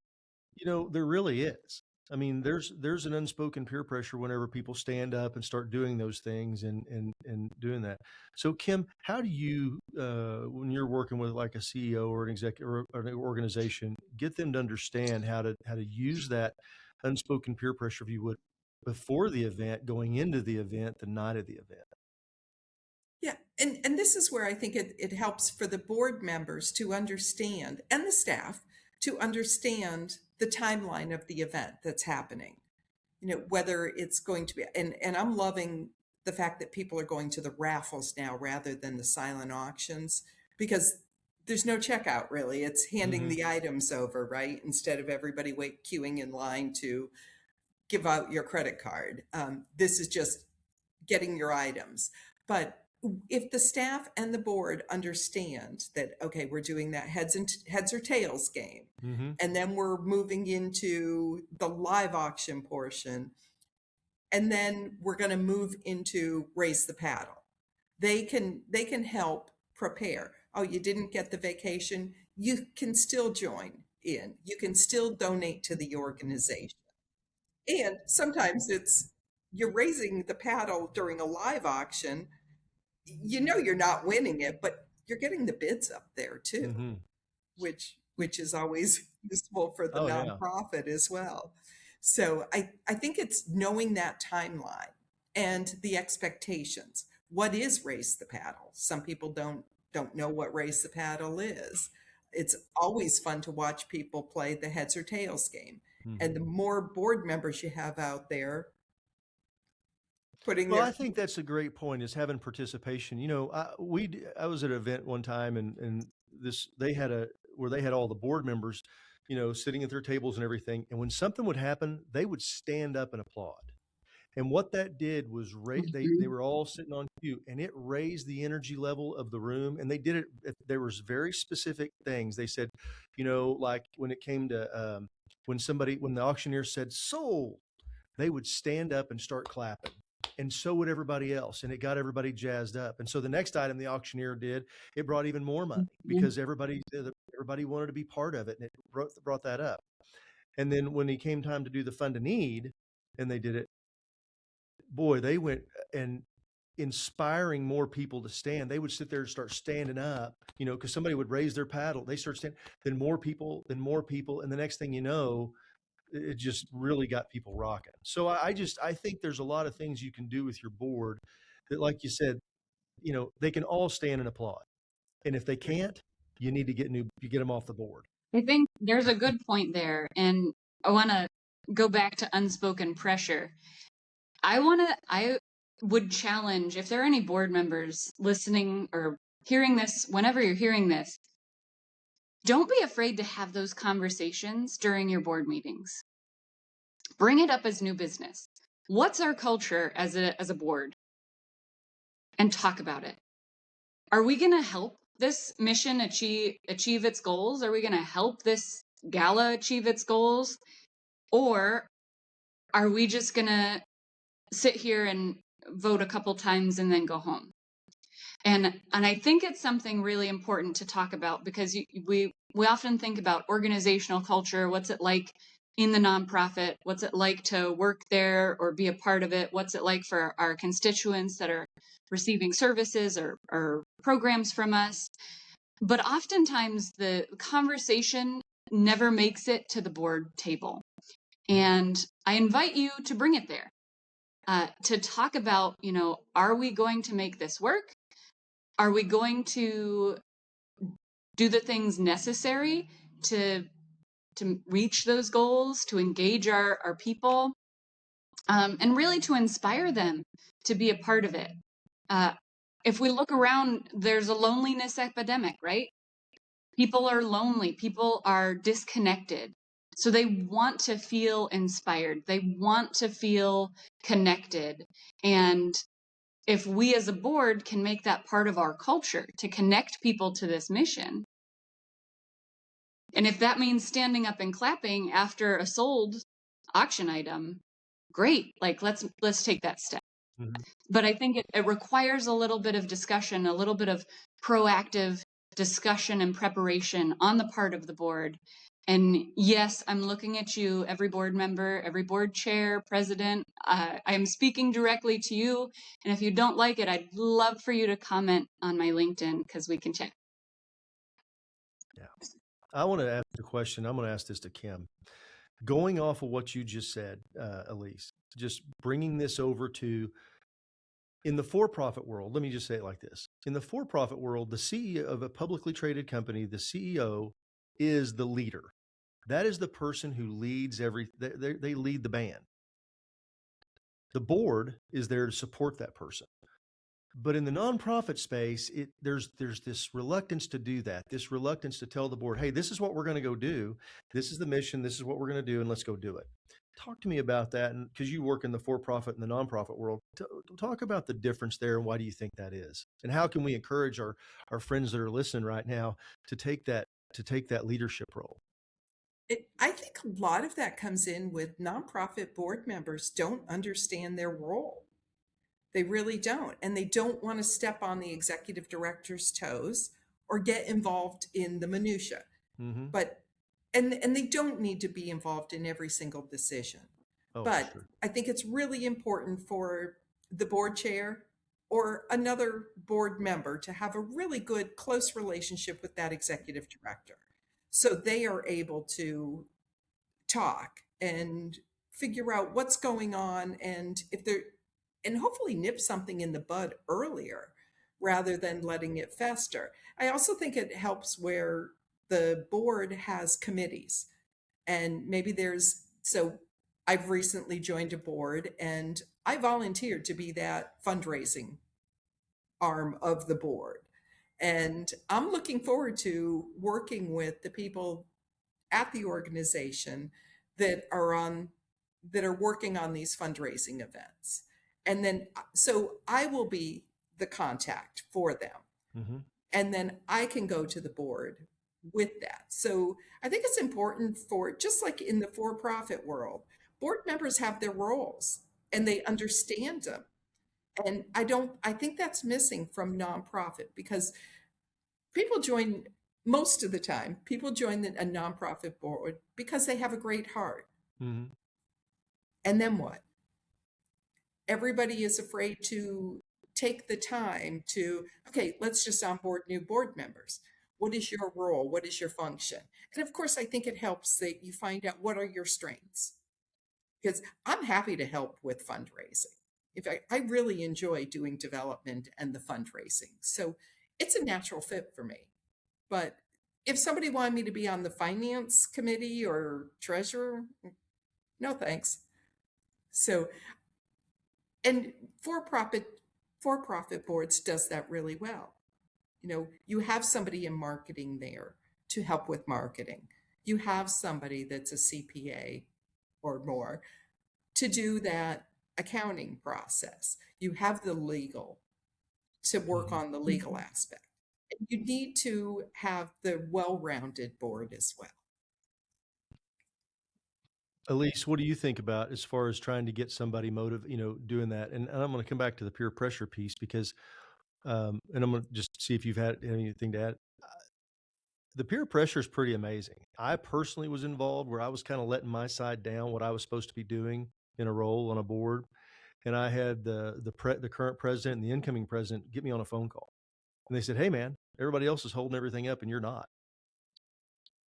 really is. I mean, there's an unspoken peer pressure whenever people stand up and start doing those things and doing that. So, Kim, how do you, when you're working with like a CEO or an executive or an organization, get them to understand how to use that unspoken peer pressure, if you would, before the event, going into the event, the night of the event?
Yeah, and this is where I think it helps for the board members to understand, and the staff to understand the timeline of the event that's happening. Whether it's going to be, and I'm loving the fact that people are going to the raffles now rather than the silent auctions, because there's no checkout really. It's handing the items over, right? Instead of everybody queuing in line to give out your credit card. This is just getting your items. But if the staff and the board understand that, okay, we're doing that heads or tails game, and then we're moving into the live auction portion, and then we're going to move into raise the paddle, they can help prepare. Oh, you didn't get the vacation, you can still join in, you can still donate to the organization. And sometimes it's, you're raising the paddle during a live auction, you're not winning it, but you're getting the bids up there too, which is always useful for the nonprofit as well. So I think it's knowing that timeline and the expectations. What is raise the paddle? Some people don't know what raise the paddle is. It's always fun to watch people play the heads or tails game. And the more board members you have out there putting
I think that's a great point, is having participation. I was at an event one time, and they had where they had all the board members, sitting at their tables and everything. And when something would happen, they would stand up and applaud. And what that did was they were all sitting on cue, and it raised the energy level of the room. And they did it. There was very specific things. They said, like when it came to when the auctioneer said sold, they would stand up and start clapping. And so would everybody else. And it got everybody jazzed up. And so the next item the auctioneer did, it brought even more money because everybody wanted to be part of it. And it brought that up. And then when it came time to do the fund to need, and they did it, boy, they went and inspiring more people to stand. They would sit there and start standing up, because somebody would raise their paddle. They start standing, then more people. And the next thing you know, it just really got people rocking. So I think there's a lot of things you can do with your board that, like you said, they can all stand and applaud. And if they can't, you need to get them off the board.
I think there's a good point there. And I want to go back to unspoken pressure. I would challenge, if there are any board members listening or hearing this, whenever you're hearing this, don't be afraid to have those conversations during your board meetings. Bring it up as new business. What's our culture as a board? And talk about it. Are we going to help this mission achieve its goals? Are we going to help this gala achieve its goals? Or are we just going to sit here and vote a couple times and then go home? And I think it's something really important to talk about, because we often think about organizational culture. What's it like in the nonprofit? What's it like to work there or be a part of it? What's it like for our constituents that are receiving services or programs from us? But oftentimes the conversation never makes it to the board table. And I invite you to bring it there, to talk about, are we going to make this work? Are we going to do the things necessary to reach those goals, to engage our people, and really to inspire them to be a part of it. If we look around, there's a loneliness epidemic, right? People are lonely, people are disconnected. So they want to feel inspired, they want to feel connected. And if we as a board can make that part of our culture to connect people to this mission, and if that means standing up and clapping after a sold auction item, great. Like let's take that step.
Mhm.
But I think it requires a little bit of discussion, a little bit of proactive discussion and preparation on the part of the board. And yes, I'm looking at you, every board member, every board chair, president. I am speaking directly to you. And if you don't like it, I'd love for you to comment on my LinkedIn because we can chat.
Yeah. I want to ask a question. I'm going to ask this to Kim. Going off of what you just said, Elise, just bringing this over to in the for-profit world, let me just say it like this. In the for-profit world, the CEO of a publicly traded company, the CEO is the leader. That is the person who leads they lead the band. The board is there to support that person. But in the nonprofit space, there's this reluctance to do that, this reluctance to tell the board, hey, this is what we're going to go do. This is the mission. This is what we're going to do, and let's go do it. Talk to me about that, and because you work in the for-profit and the nonprofit world, talk about the difference there, and why do you think that is, and how can we encourage our friends that are listening right now to take that leadership role?
I think a lot of that comes in with nonprofit board members don't understand their role. They really don't. And they don't want to step on the executive director's toes or get involved in the minutia.
Mm-hmm.
But and they don't need to be involved in every single decision.
Oh,
But
sure.
I think it's really important for the board chair or another board member to have a really good, close relationship with that executive director. So they are able to talk and figure out what's going on, and if they're and hopefully nip something in the bud earlier rather than letting it fester. I also think it helps where the board has committees, and maybe there's so I've recently joined a board and I volunteered to be that fundraising arm of the board. And I'm looking forward to working with the people at the organization that are working on these fundraising events. And then so I will be the contact for them.
Mm-hmm.
And then I can go to the board with that. So I think it's important for, just like in the for-profit world, board members have their roles and they understand them. And I think that's missing from nonprofit, because people join most of the time, people join a nonprofit board because they have a great heart.
Mm-hmm.
And then what? Everybody is afraid to take the time to, okay, let's just onboard new board members. What is your role? What is your function? And of course, I think it helps that you find out what are your strengths. Because I'm happy to help with fundraising. In fact, I really enjoy doing development and the fundraising. So it's a natural fit for me. But if somebody wanted me to be on the finance committee or treasurer, no thanks. So, and for-profit boards does that really well. You know, you have somebody in marketing there to help with marketing. You have somebody that's a CPA or more to do that accounting process. You have the legal to work
Mm-hmm.
on the legal aspect. And you need to have the well-rounded board as well.
Elise, what do you think about as far as trying to get somebody doing that? And I'm going to come back to the peer pressure piece because, and I'm going to just see if you've had anything to add. The peer pressure is pretty amazing. I personally was involved where I was kind of letting my side down, what I was supposed to be doing in a role on a board. And I had the current president and the incoming president get me on a phone call. And they said, hey man, everybody else is holding everything up and you're not.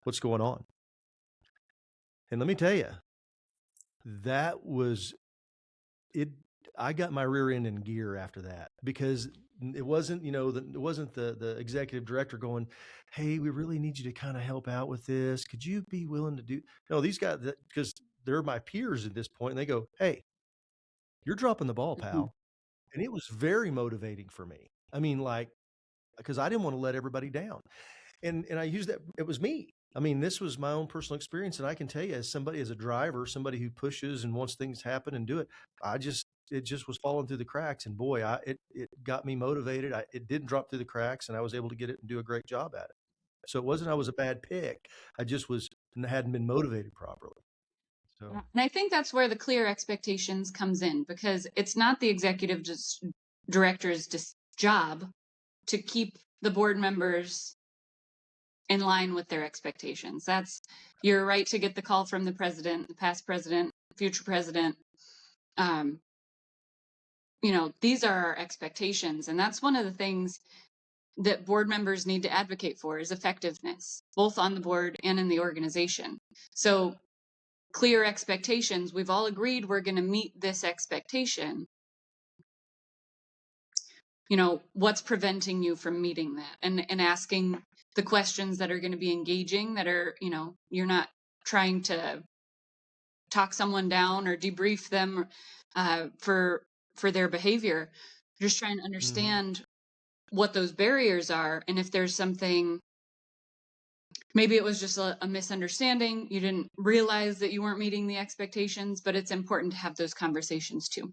What's going on? And let me tell you, that was it. I got my rear end in gear after that, because it wasn't, it wasn't the executive director going, "Hey, we really need you to kind of help out with this. Could you be willing to do?" No, these guys, because they're my peers at this point, and they go, "Hey, you're dropping the ball,
Mhm.
pal." And it was very motivating for me. I mean, like, because I didn't want to let everybody down. And I used that, it was me. I mean, this was my own personal experience. And I can tell you, as somebody, as a driver, somebody who pushes and wants things to happen and do it, it just was falling through the cracks. And boy, it got me motivated. It didn't drop through the cracks, and I was able to get it and do a great job at it. So it wasn't I was a bad pick. I just hadn't been motivated properly. So,
And I think that's where the clear expectations comes in, because it's not the executive director's job to keep the board members in line with their expectations. That's your right to get the call from the president, the past president, future president. These are our expectations. And that's one of the things that board members need to advocate for, is effectiveness, both on the board and in the organization. So clear expectations, we've all agreed we're going to meet this expectation. What's preventing you from meeting that, and asking the questions that are going to be engaging, that are, you're not trying to talk someone down or debrief them for their behavior. You're just trying to understand what those barriers are, and if there's something, maybe it was just a misunderstanding, you didn't realize that you weren't meeting the expectations, but it's important to have those conversations too.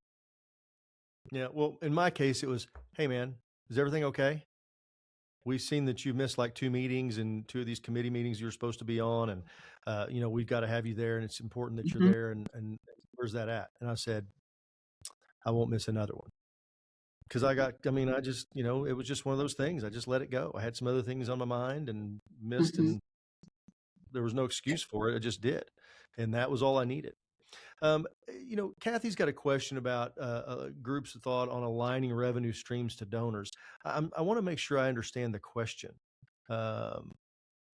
yeah. Well, in my case, it was, "Hey, man, is everything okay? We've seen that you've missed like 2 meetings and 2 of these committee meetings you're supposed to be on. And, we've got to have you there, and it's important that you're
Mhm.
there. And where's that at?" And I said, "I won't miss another one." Because I just, it was just one of those things. I just let it go. I had some other things on my mind and missed,
Mhm.
and there was no excuse for it. I just did. And that was all I needed. Kathy's got a question about groups of thought on aligning revenue streams to donors. I want to make sure I understand the question. Um,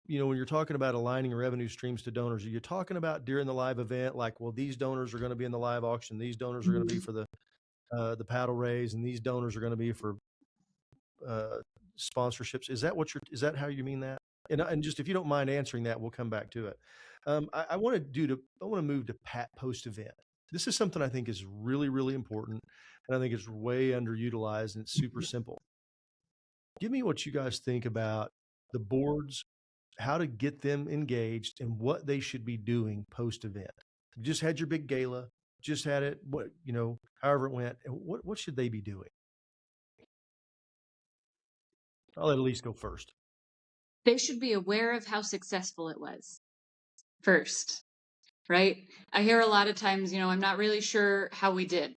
when you're talking about aligning revenue streams to donors, are you talking about during the live event, like, well, these donors are going to be in the live auction, these donors are going to be
Mhm.
for the paddle raise, and these donors are going to be for uh, sponsorships? Is that how you mean that? And just, if you don't mind answering that, we'll come back to it. I want to move to post event. This is something I think is really, really important, and I think it's way underutilized, and it's super simple. Give me what you guys think about the boards, how to get them engaged, and what they should be doing post event. You just had your big gala, just had it, however it went, and what should they be doing? I'll let Elise go first.
They should be aware of how successful it was first, right? I hear a lot of times, I'm not really sure how we did.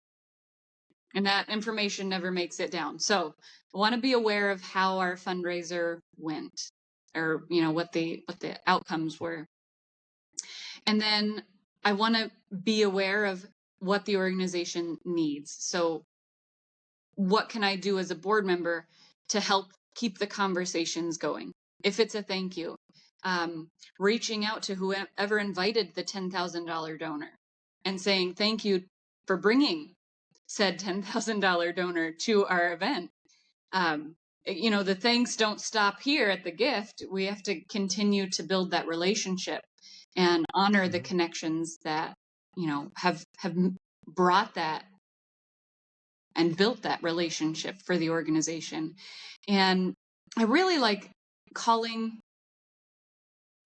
And that information never makes it down. So I want to be aware of how our fundraiser went, or, what the outcomes were. And then I want to be aware of what the organization needs. So what can I do as a board member to help keep the conversations going? If it's a thank you, reaching out to whoever invited the $10,000 donor and saying thank you for bringing said $10,000 donor to our event. The thanks don't stop here at the gift. We have to continue to build that relationship and honor the connections that, have brought that and built that relationship for the organization. And I really like calling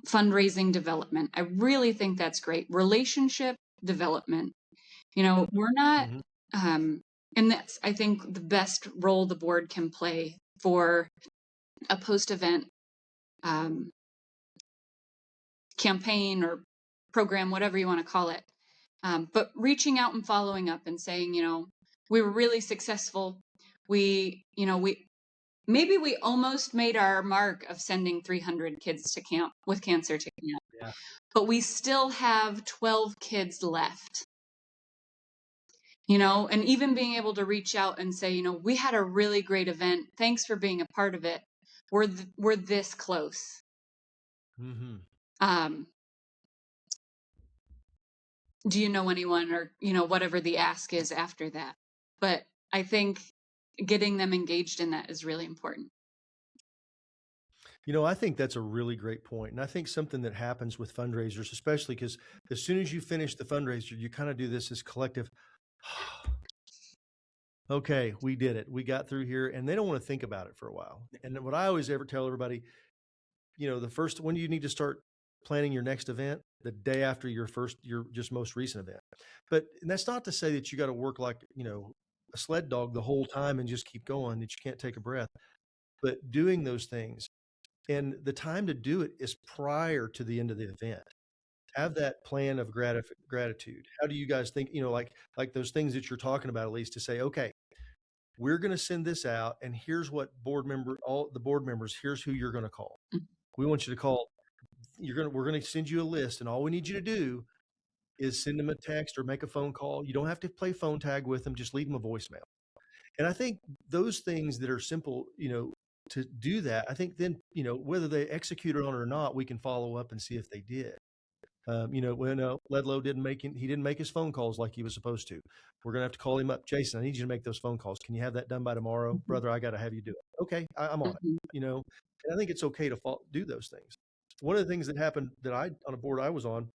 fundraising development. I really think that's great. Relationship development. We're not,
Mm-hmm.
and that's, I think, the best role the board can play for a post event campaign or program, whatever you want to call it. But reaching out and following up and saying, we were really successful. Maybe we almost made our mark of sending 300 kids to camp with cancer to camp,
Yeah.
but we still have 12 kids left. And even being able to reach out and say, we had a really great event. Thanks for being a part of it. We're this close.
Mm-hmm.
Um, do you know anyone, or, whatever the ask is after that? but I think getting them engaged in that is really important.
You know, I think that's a really great point. And I think something that happens with fundraisers, especially because as soon as you finish the fundraiser, you kind of do this collective, okay, we did it. We got through here, and they don't want to think about it for a while. And what I always ever tell everybody, you know, the first when you need to start planning your next event, the day after your just most recent event. But and that's not to say that you got to work like, you know, a sled dog the whole time and just keep going, that you can't take a breath. But doing those things, and the time to do it is prior to the end of the event. Have that plan of gratitude. How do you guys think, you know, like those things that you're talking about, at least to say, okay, we're going to send this out, and here's what all the board members, here's who you're going to call. We want you to call. We're going to send you a list, and all we need you to do is send them a text or make a phone call. You don't have to play phone tag with them. Just leave them a voicemail. And I think those things that are simple, you know, to do that, I think then, you know, whether they executed on it or not, we can follow up and see if they did. You know, when Ledlow he didn't make his phone calls like he was supposed to. We're going to have to call him up. Jason, I need you to make those phone calls. Can you have that done by tomorrow? Brother, I got to have you do it. Okay, I'm on it. You know, and I think it's okay to do those things. One of the things that happened on a board I was on,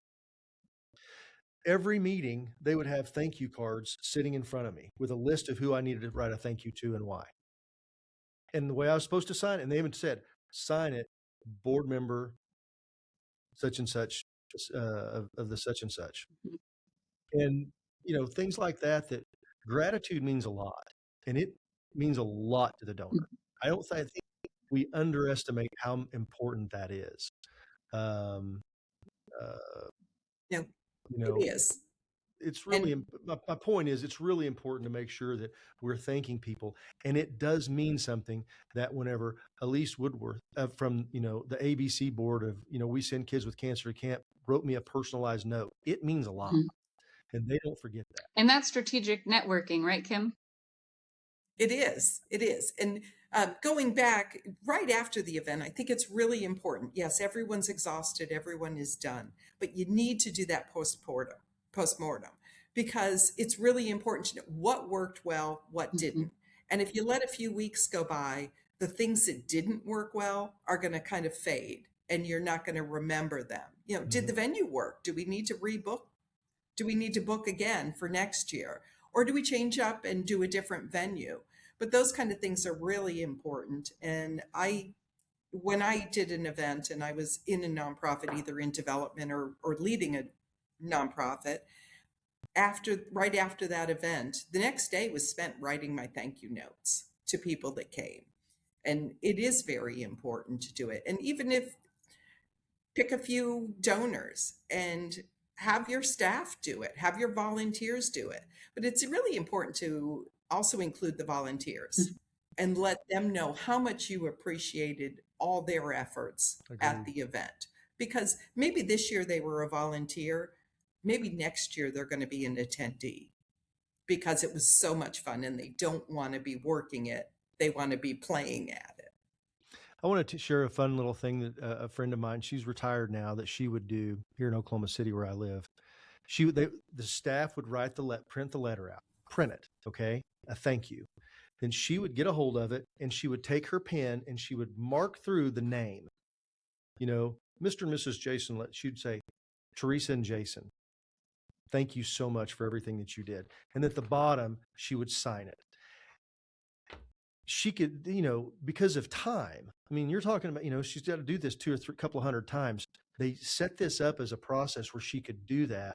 every meeting, they would have thank you cards sitting in front of me with a list of who I needed to write a thank you to and why. And the way I was supposed to sign it, and they even said, sign it, board member, such and such, of the such and such. And, you know, things like that gratitude means a lot, and it means a lot to the donor. I think we underestimate how important that is.
No,
You know,
it is.
it's really,
And
my point is, it's really important to make sure that we're thanking people. And it does mean something that whenever Elise Woodworth from, you know, the ABC board of, you know, We Send Kids with Cancer to Camp wrote me a personalized note, it means a lot. And they don't forget that.
And that's strategic networking, right, Kim?
it is. It is. And going back right after the event, I think it's really important. Yes, everyone's exhausted, everyone is done, but you need to do that postmortem, because it's really important to know what worked well, what didn't. And if you let a few weeks go by, the things that didn't work well are going to kind of fade, and you're not going to remember them. You know, did the venue work? Do we need to rebook? Do we need to book again for next year? Or do we change up and do a different venue? But those kind of things are really important. And when I did an event and I was in a nonprofit, either in development or leading a nonprofit, right after that event, the next day was spent writing my thank you notes to people that came. And it is very important to do it. And even if pick a few donors and have your staff do it, have your volunteers do it. But it's really important to also include the volunteers and let them know how much you appreciated all their efforts at the event. Because maybe this year they were a volunteer, maybe next year they're going to be an attendee because it was so much fun and they don't want to be working it, they want to be playing at it.
I wanted to share a fun little thing that a friend of mine, she's retired now, that she would do here in Oklahoma City where I live. The staff would print the letter out, print it, okay, a thank you. Then she would get a hold of it and she would take her pen and she would mark through the name, you know, Mr. and Mrs. Jason. She'd say, Teresa and Jason, thank you so much for everything that you did. And at the bottom, she would sign it. She could, you know, because of time. I mean, you're talking about, you know, she's got to do this couple of hundred times. They set this up as a process where she could do that.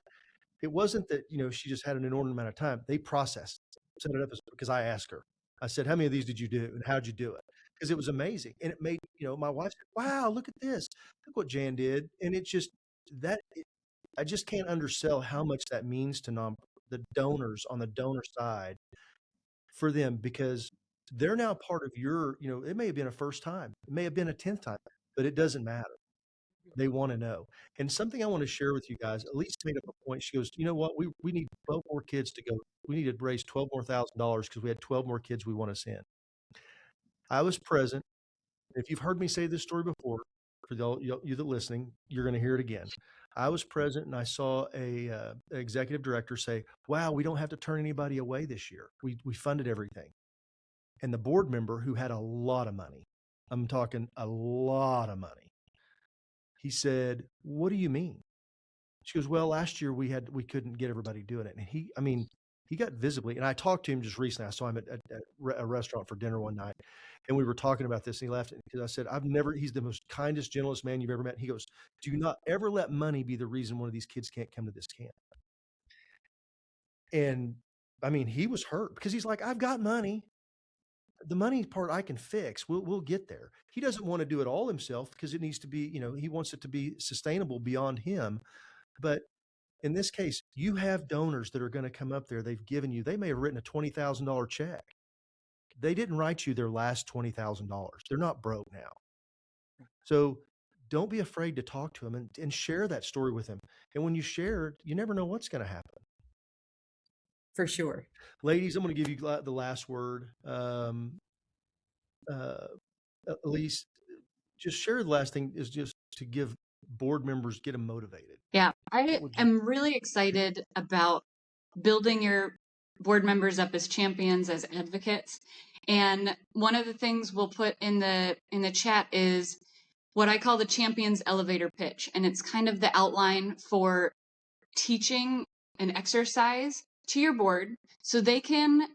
It wasn't that, you know, she just had an inordinate amount of time. They set it up because I asked her. I said, how many of these did you do and how'd you do it? Because it was amazing. And it made, you know, my wife said, wow, look at this. Look what Jan did. And it just, I just can't undersell how much that means to the donors on the donor side for them, because they're now part of your, you know, it may have been a first time, it may have been a 10th time, but it doesn't matter. They want to know. And something I want to share with you guys, Elise made up a point. She goes, you know what, we need 12 more kids to go. We need to raise $12 more thousand because we had 12 more kids we want to send. I was present. If you've heard me say this story before, for you that listening, you're going to hear it again. I was present and I saw a executive director say, "Wow, we don't have to turn anybody away this year. We funded everything." And the board member, who had a lot of money, I'm talking a lot of money, he said, "What do you mean?" She goes, "Well, last year we couldn't get everybody doing it." And he got visibly, and I talked to him just recently. I saw him at a restaurant for dinner one night, and we were talking about this, and he laughed because I said, he's the most kindest, gentlest man you've ever met. And he goes, "Do not ever let money be the reason one of these kids can't come to this camp." And I mean, he was hurt because he's like, "I've got money. The money part I can fix. We'll get there." He doesn't want to do it all himself because it needs to be, he wants it to be sustainable beyond him. But in this case, you have donors that are going to come up there. They may have written a $20,000 check. They didn't write you their last $20,000. They're not broke now. So don't be afraid to talk to them and share that story with them. And when you share, you never know what's going to happen.
For sure.
Ladies, I'm going to give you the last word. Elise, just share the last thing is just to give board members, get them motivated.
Yeah, I am really excited about building your board members up as champions, as advocates. And one of the things we'll put in the chat is what I call the champions elevator pitch. And it's kind of the outline for teaching an exercise to your board so they can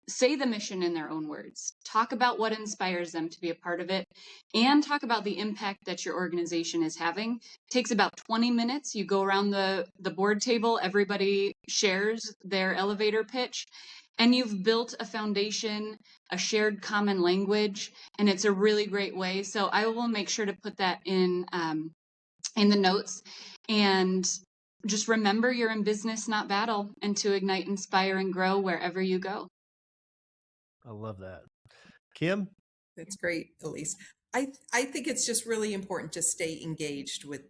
say the mission in their own words, talk about what inspires them to be a part of it, and talk about the impact that your organization is having. It takes about 20 minutes. You go around the board table, everybody shares their elevator pitch, and you've built a foundation, a shared common language, and it's a really great way. So I will make sure to put that in the notes. And just remember, you're in business, not battle, and to ignite, inspire, and grow wherever you go.
I love that. Kim?
That's great, Elise. I think it's just really important to stay engaged with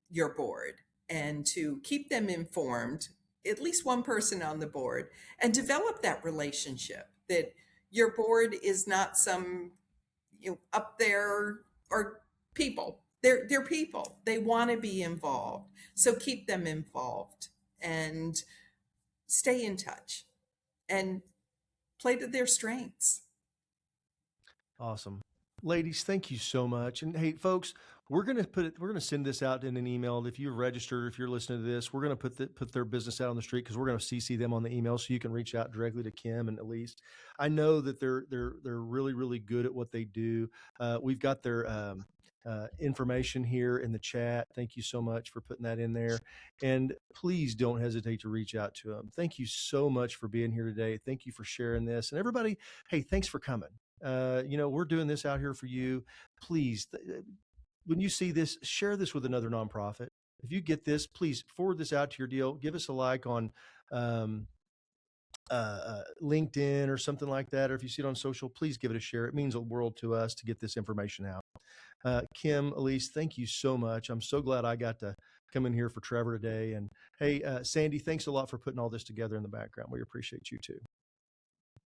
your board and to keep them informed, at least one person on the board, and develop that relationship that your board is not some up there or people. They're people. They want to be involved. So keep them involved and stay in touch and play to their strengths.
Awesome. Ladies, thank you so much. And hey, folks, we're going to send this out in an email. If you're registered, if you're listening to this, we're going to put their business out on the street because we're going to CC them on the email so you can reach out directly to Kim and Elise. I know that they're really, really good at what they do. We've got their information here in the chat. Thank you so much for putting that in there. And please don't hesitate to reach out to them. Thank you so much for being here today. Thank you for sharing this. And everybody, hey, thanks for coming. We're doing this out here for you. Please, when you see this, share this with another nonprofit. If you get this, please forward this out to your deal. Give us a like on LinkedIn or something like that. Or if you see it on social, please give it a share. It means a world to us to get this information out. Kim, Elise, thank you so much. I'm so glad I got to come in here for Trevor today. And hey, Sandy, thanks a lot for putting all this together in the background. We appreciate you too.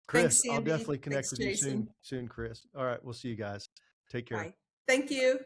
Chris,
thanks, Sandy.
I'll definitely connect with
Jason.
you soon, Chris. All right, we'll see you guys. Take care.
Bye. Thank you.